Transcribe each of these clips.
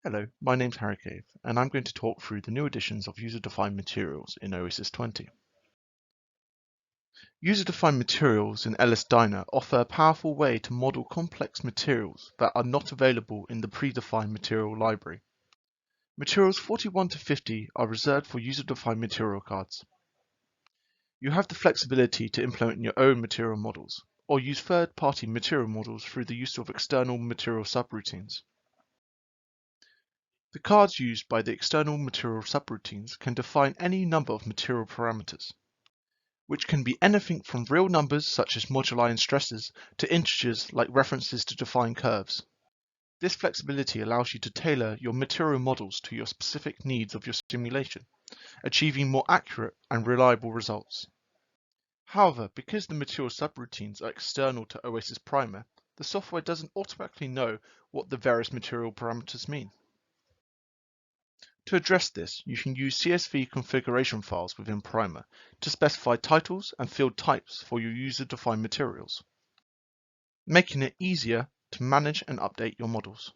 Hello, my name's Harry Cave, and I'm going to talk through the new additions of user-defined materials in Oasys 20. User-defined materials in LS-DYNA offer a powerful way to model complex materials that are not available in the predefined material library. Materials 41 to 50 are reserved for user-defined material cards. You have the flexibility to implement your own material models, or use third-party material models through the use of external material subroutines. The cards used by the external material subroutines can define any number of material parameters, which can be anything from real numbers such as moduli and stresses to integers like references to defined curves. This flexibility allows you to tailor your material models to your specific needs of your simulation, achieving more accurate and reliable results. However, because the material subroutines are external to Oasys Primer, the software doesn't automatically know what the various material parameters mean. To address this, you can use CSV configuration files within Primer to specify titles and field types for your user-defined materials, making it easier to manage and update your models.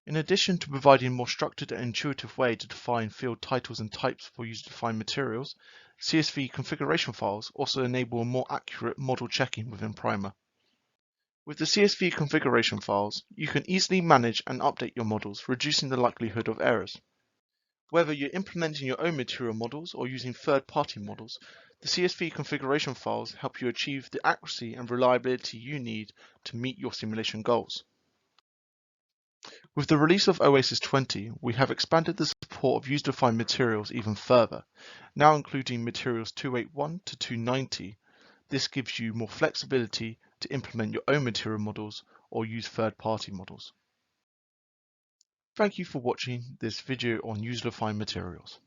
In addition to providing a more structured and intuitive way to define field titles and types for user-defined materials, CSV configuration files also enable a more accurate model checking within Primer. With the CSV configuration files, you can easily manage and update your models, reducing the likelihood of errors. Whether you're implementing your own material models or using third-party models, the CSV configuration files help you achieve the accuracy and reliability you need to meet your simulation goals. With the release of Oasys 20, we have expanded the support of user-defined materials even further, now including materials 281 to 290. This gives you more flexibility to implement your own material models or use third-party models. Thank you for watching this video on user-defined materials.